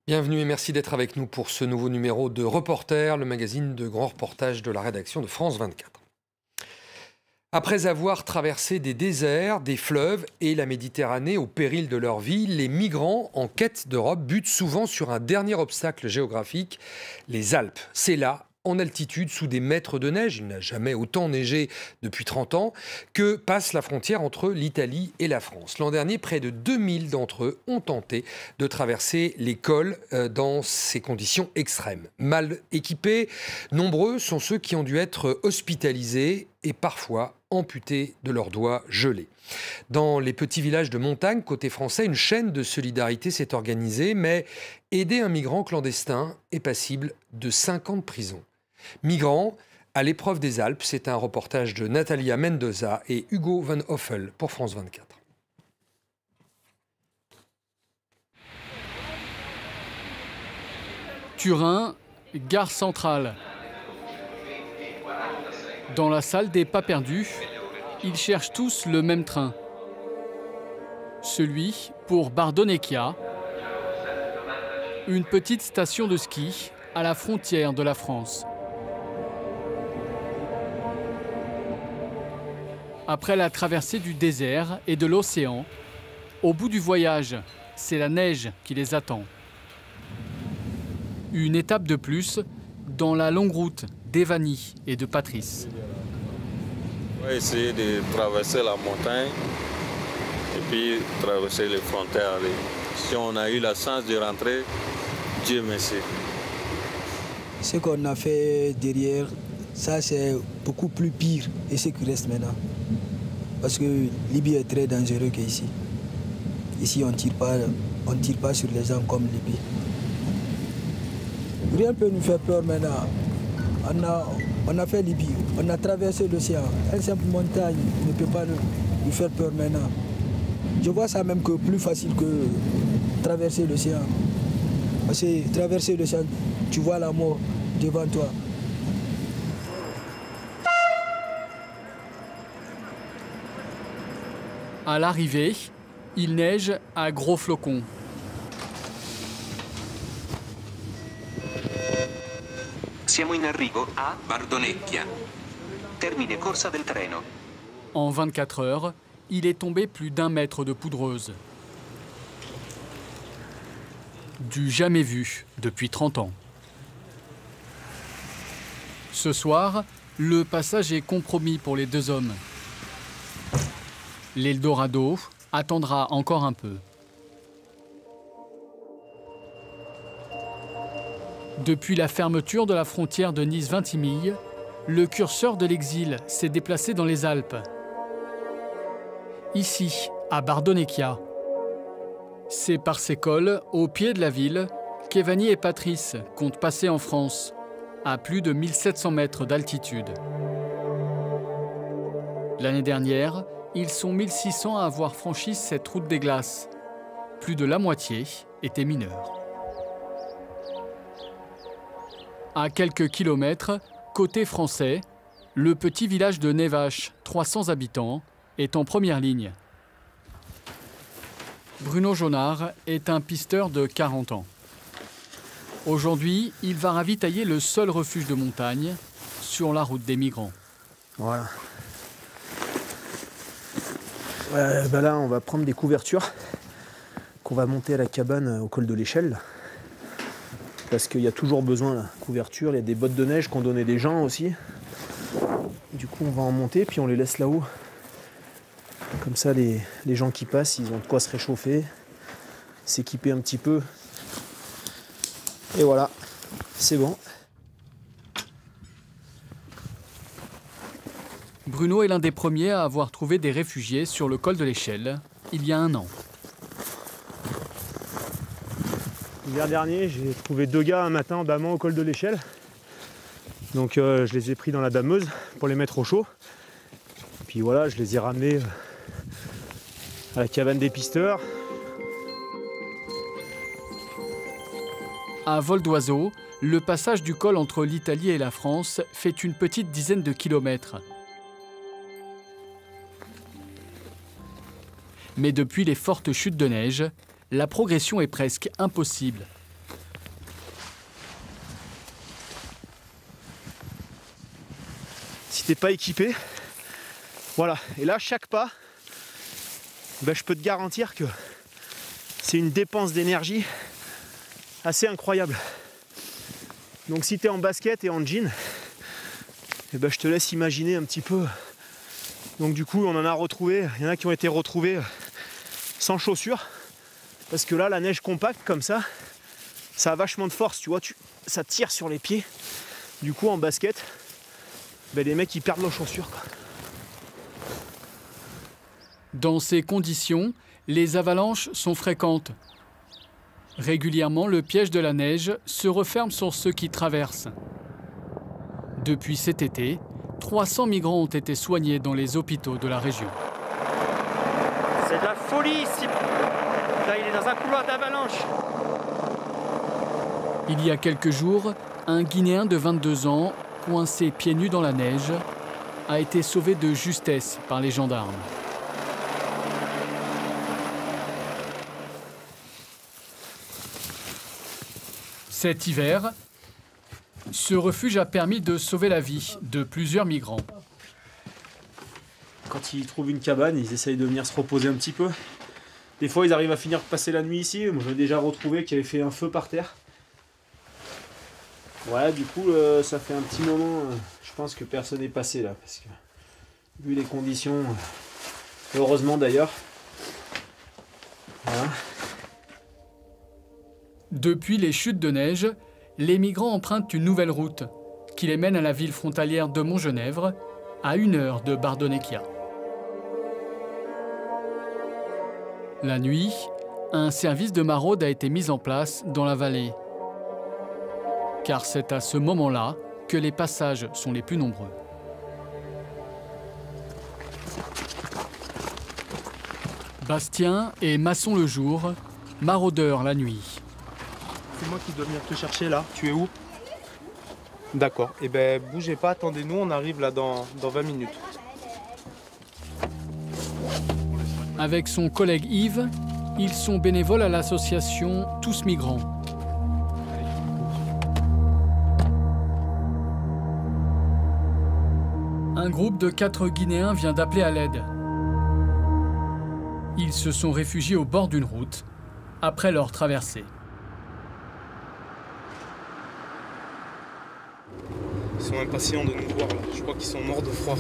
Bienvenue et merci d'être avec nous pour ce nouveau numéro de Reporter, le magazine de grands reportages de la rédaction de France 24. Après avoir traversé des déserts, des fleuves et la Méditerranée au péril de leur vie, les migrants en quête d'Europe butent souvent sur un dernier obstacle géographique, les Alpes. C'est là, en altitude, sous des mètres de neige, il n'a jamais autant neigé depuis 30 ans, que passe la frontière entre l'Italie et la France. L'an dernier, près de 2000 d'entre eux ont tenté de traverser les cols dans ces conditions extrêmes. Mal équipés, nombreux sont ceux qui ont dû être hospitalisés et parfois amputés de leurs doigts gelés. Dans les petits villages de montagne, côté français, une chaîne de solidarité s'est organisée, mais aider un migrant clandestin est passible de 5 ans de prison. Migrants à l'épreuve des Alpes, c'est un reportage de Natalia Mendoza et Hugo Van Hoffel pour France 24. Turin, gare centrale. Dans la salle des pas perdus, ils cherchent tous le même train. Celui pour Bardonecchia, une petite station de ski à la frontière de la France. Après la traversée du désert et de l'océan, au bout du voyage, c'est la neige qui les attend. Une étape de plus dans la longue route d'Evani et de Patrice. On va essayer de traverser la montagne et puis traverser les frontières. Si on a eu la chance de rentrer, Dieu merci. Ce qu'on a fait derrière, ça c'est beaucoup plus pire et ce qui reste maintenant. Parce que Libye est très dangereux qu'ici. Ici on tire pas sur les gens comme Libye. Rien ne peut nous faire peur maintenant. On a fait Libye, on a traversé l'océan. Une simple montagne ne peut pas nous faire peur maintenant. Je vois ça même que plus facile que traverser l'océan. Parce que traverser l'océan, tu vois la mort devant toi. À l'arrivée, il neige à gros flocons. Siamo in arrivo a Bardonecchia. Termine corsa del treno. En 24 heures, il est tombé plus d'1 mètre de poudreuse. Du jamais vu depuis 30 ans. Ce soir, le passage est compromis pour les deux hommes. L'Eldorado attendra encore un peu. Depuis la fermeture de la frontière de Nice-Vintimille, le curseur de l'exil s'est déplacé dans les Alpes. Ici, à Bardonecchia. C'est par ces cols, au pied de la ville, qu'Evani et Patrice comptent passer en France, à plus de 1700 mètres d'altitude. L'année dernière, ils sont 1600 à avoir franchi cette route des glaces. Plus de la moitié étaient mineurs. À quelques kilomètres, côté français, le petit village de Nevache, 300 habitants, est en première ligne. Bruno Jonard est un pisteur de 40 ans. Aujourd'hui, il va ravitailler le seul refuge de montagne sur la route des migrants. Voilà. Là, on va prendre des couvertures qu'on va monter à la cabane au col de l'Échelle. Parce qu'il y a toujours besoin de couverture. Il y a des bottes de neige qu'on donnait des gens aussi. Du coup, on va en monter, puis on les laisse là-haut. Comme ça, les gens qui passent, ils ont de quoi se réchauffer, s'équiper un petit peu. Et voilà, c'est bon. Bruno est l'un des premiers à avoir trouvé des réfugiés sur le col de l'Échelle, il y a 1 an. L'hiver dernier, j'ai trouvé 2 gars un matin en damant au col de l'Échelle. Donc je les ai pris dans la dameuse pour les mettre au chaud. Puis voilà, je les ai ramenés à la cabane des pisteurs. À vol d'oiseau, le passage du col entre l'Italie et la France fait une petite dizaine de kilomètres. Mais depuis les fortes chutes de neige, la progression est presque impossible. t'es pas équipé. Voilà, et là chaque pas, ben, je peux te garantir que c'est une dépense d'énergie assez incroyable. Donc si tu es en basket et en jean, eh ben, je te laisse imaginer un petit peu. Donc du coup on en a retrouvé, il y en a qui ont été retrouvés sans chaussures, parce que là la neige compacte comme ça a vachement de force, tu vois, ça tire sur les pieds. Du coup en basket, ben, les mecs ils perdent leurs chaussures, quoi. Dans ces conditions, les avalanches sont fréquentes. Régulièrement, le piège de la neige se referme sur ceux qui traversent. Depuis cet été, 300 migrants ont été soignés dans les hôpitaux de la région. C'est de la folie ici. Là, il est dans un couloir d'avalanche. Il y a quelques jours, un Guinéen de 22 ans, coincé pieds nus dans la neige, a été sauvé de justesse par les gendarmes. Cet hiver, ce refuge a permis de sauver la vie de plusieurs migrants. Quand ils trouvent une cabane, ils essayent de venir se reposer un petit peu. Des fois, ils arrivent à finir passer la nuit ici. Moi, j'en ai déjà retrouvé qui avait fait un feu par terre. Ouais, du coup, ça fait un petit moment, je pense que personne n'est passé là. Parce que, vu les conditions, heureusement d'ailleurs. Voilà. Depuis les chutes de neige, les migrants empruntent une nouvelle route qui les mène à la ville frontalière de Montgenèvre, à 1 heure de Bardonecchia. La nuit, un service de maraude a été mis en place dans la vallée. Car c'est à ce moment-là que les passages sont les plus nombreux. Bastien est maçon le jour, maraudeur la nuit. C'est moi qui dois venir te chercher là. Tu es où? D'accord. Eh ben bougez pas, attendez-nous, on arrive là dans 20 minutes. Avec son collègue Yves, ils sont bénévoles à l'association Tous Migrants. Un groupe de 4 Guinéens vient d'appeler à l'aide. Ils se sont réfugiés au bord d'une route après leur traversée. Ils sont impatients de nous voir là. Je crois qu'ils sont morts de froid.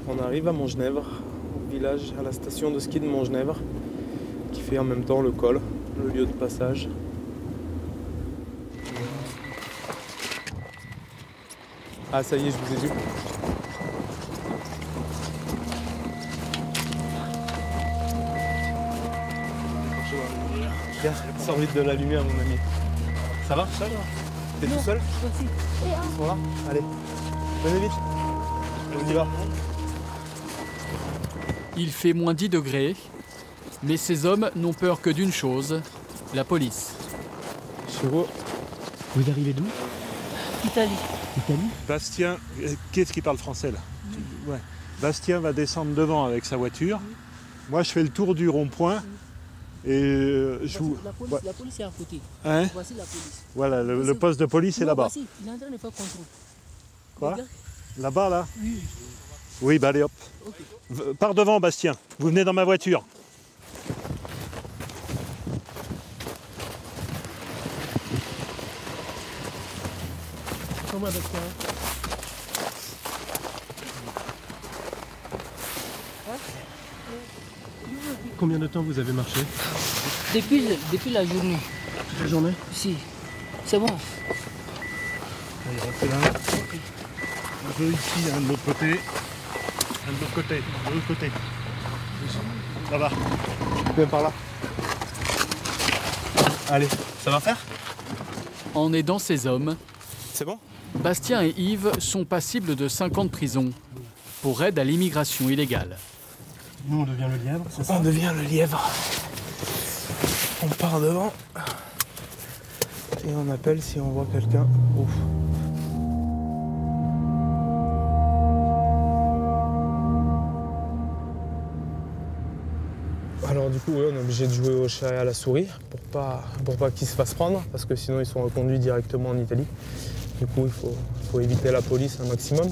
On arrive à Montgenèvre, au village, à la station de ski de Montgenèvre, qui fait en même temps le col, le lieu de passage. Ah ça y est, je vous ai vu. Viens, sors vite de la lumière mon ami. Ça va? T'es tout seul? Voilà, allez, venez vite, on y va. Il fait moins 10 degrés, mais ces hommes n'ont peur que d'une chose, la police. Chiro, vous arrivez d'où? Italie. Italie? Bastien, qui est-ce qui parle français là? Ouais. Bastien va descendre devant avec sa voiture. Moi je fais le tour du rond-point. Et je vous... La police est à côté. Hein? Voici la police. Voilà, le poste de police est là-bas. Voici, il est en train de faire contrôle. Quoi? Regarde. Là-bas, là? Oui. Oui, bah allez hop. Okay. Par devant, Bastien. Vous venez dans ma voiture. Comment Bastien? Combien de temps vous avez marché? Depuis la journée. Toute la journée? Si. C'est bon. Allez, restez là. Okay. Un peu ici, un de l'autre côté. Un de l'autre côté. De l'autre côté. Là-bas. viens par là. Allez, ça va faire? En aidant ces hommes, C'est bon? Bastien et Yves sont passibles de 5 ans de prison pour aide à l'immigration illégale. Nous, on devient le lièvre, c'est ça? On devient le lièvre. On part devant. Et on appelle si on voit quelqu'un. Ouf. Alors du coup, ouais, on est obligé de jouer au chat et à la souris pour pas qu'ils se fassent prendre, parce que sinon ils sont reconduits directement en Italie. Du coup, il faut éviter la police un maximum.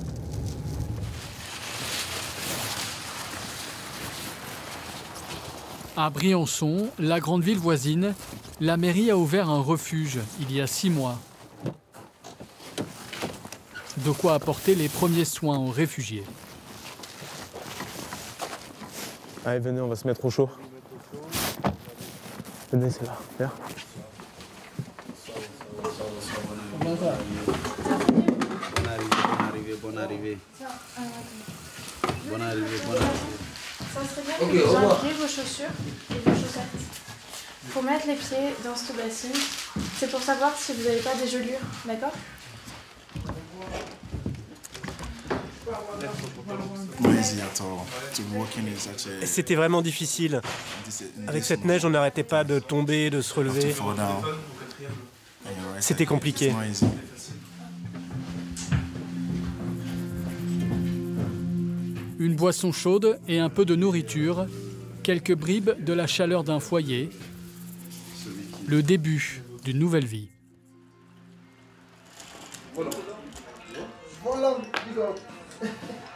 À Briançon, la grande ville voisine, la mairie a ouvert un refuge il y a 6 mois. De quoi apporter les premiers soins aux réfugiés. Allez, venez, on va se mettre au chaud. Venez, c'est là. Viens. Bonne arrivée. Ça serait bien que vous enleviez vos chaussures et vos chaussettes. Il faut mettre les pieds dans cette bassine. C'est pour savoir si vous n'avez pas des gelures, d'accord? C'était vraiment difficile. Avec cette neige, on n'arrêtait pas de tomber, de se relever. C'était compliqué. Une boisson chaude et un peu de nourriture, quelques bribes de la chaleur d'un foyer, le début d'une nouvelle vie.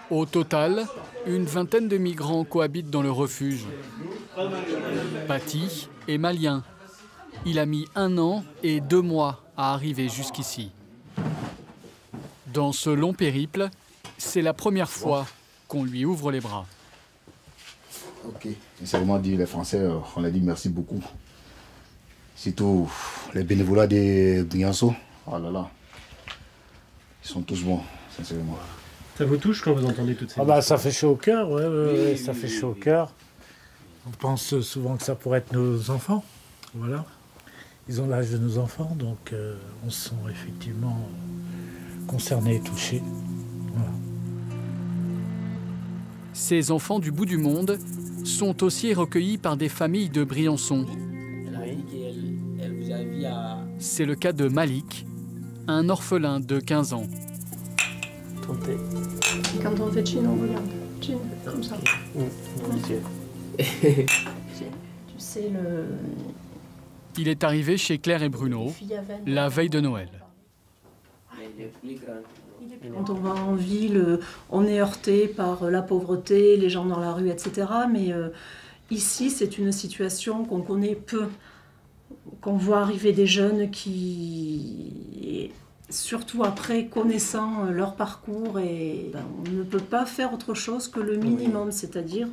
Au total, une vingtaine de migrants cohabitent dans le refuge. Paty est malien. Il a mis 1 an et 2 mois à arriver jusqu'ici. Dans ce long périple, c'est la première fois qu'on lui ouvre les bras. Ok, sincèrement dit, les Français, on a dit merci beaucoup. Surtout les bénévolats de Briançon. Oh là là, ils sont tous bons, sincèrement. Ça vous touche quand vous entendez toutes ces ça fait chaud au cœur, ouais, ça fait chaud au cœur. On pense souvent que ça pourrait être nos enfants, voilà. Ils ont l'âge de nos enfants, donc on se sent effectivement concernés et touchés. Voilà. Ces enfants du bout du monde sont aussi recueillis par des familles de Briançon. C'est le cas de Malik, un orphelin de 15 ans. Quand on fait chin, on regarde. Chin, comme ça. Tu sais, Il est arrivé chez Claire et Bruno la veille de Noël. Quand on va en ville, on est heurté par la pauvreté, les gens dans la rue, etc. Mais ici, c'est une situation qu'on connaît peu. Qu'on voit arriver des jeunes qui, surtout après, connaissant leur parcours, et on ne peut pas faire autre chose que le minimum, c'est-à-dire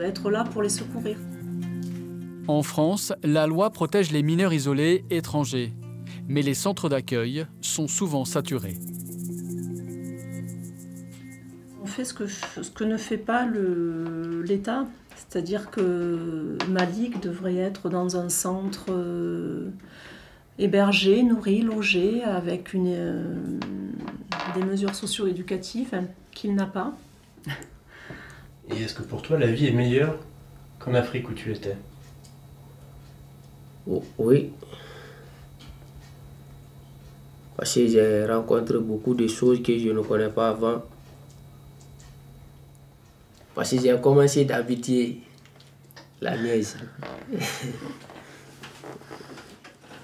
être là pour les secourir. En France, la loi protège les mineurs isolés étrangers, mais les centres d'accueil sont souvent saturés. On fait ce que ne fait pas l'État, c'est-à-dire que Malik devrait être dans un centre hébergé, nourri, logé, avec des mesures socio-éducatives qu'il n'a pas. Et est-ce que pour toi, la vie est meilleure qu'en Afrique où tu étais? Oui. Parce que j'ai rencontré beaucoup de choses que je ne connais pas avant. Parce que j'ai commencé d'habiter la neige.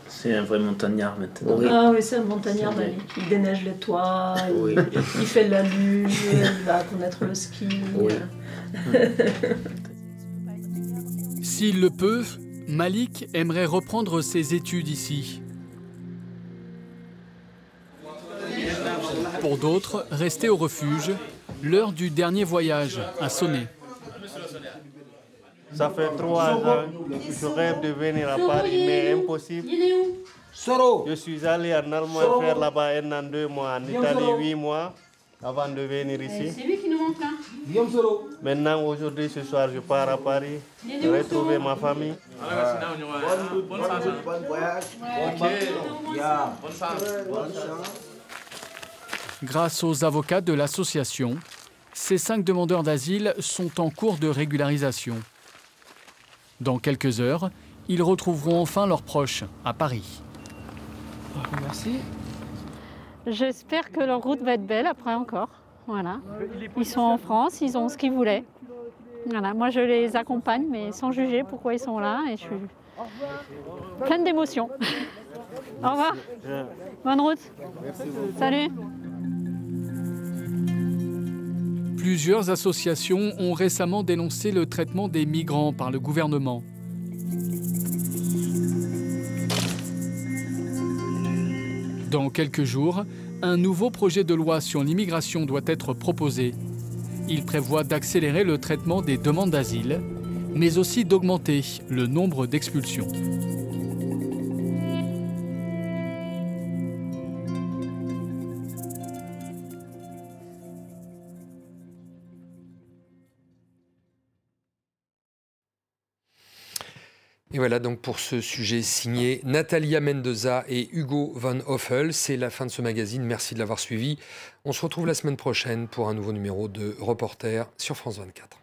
C'est un vrai montagnard maintenant. Oui. Ah oui, c'est un montagnard, Malik. Il déneige les toits, oui. il fait de la luge, il va connaître le ski. Oui. S'il le peut, Malik aimerait reprendre ses études ici. Pour d'autres, rester au refuge, l'heure du dernier voyage a sonné. Ça fait 3 ans que je rêve de venir à Paris, mais impossible. Je suis allé en Allemagne faire là-bas 1 an, 2 mois, en Italie 8 mois, avant de venir ici. C'est lui qui nous manque là. Maintenant, aujourd'hui, ce soir, je pars à Paris, retrouver ma famille. Bon voyage. Grâce aux avocats de l'association, ces 5 demandeurs d'asile sont en cours de régularisation. Dans quelques heures, ils retrouveront enfin leurs proches à Paris. Merci. J'espère que leur route va être belle après encore. Voilà. Ils sont en France, ils ont ce qu'ils voulaient. Voilà. Moi, je les accompagne, mais sans juger pourquoi ils sont là. Et je suis pleine d'émotions. Au revoir. Bonne route. Salut. Plusieurs associations ont récemment dénoncé le traitement des migrants par le gouvernement. Dans quelques jours, un nouveau projet de loi sur l'immigration doit être proposé. Il prévoit d'accélérer le traitement des demandes d'asile, mais aussi d'augmenter le nombre d'expulsions. Et voilà donc pour ce sujet signé Natalia Mendoza et Hugo Van Hoffel. C'est la fin de ce magazine. Merci de l'avoir suivi. On se retrouve la semaine prochaine pour un nouveau numéro de Reporter sur France 24.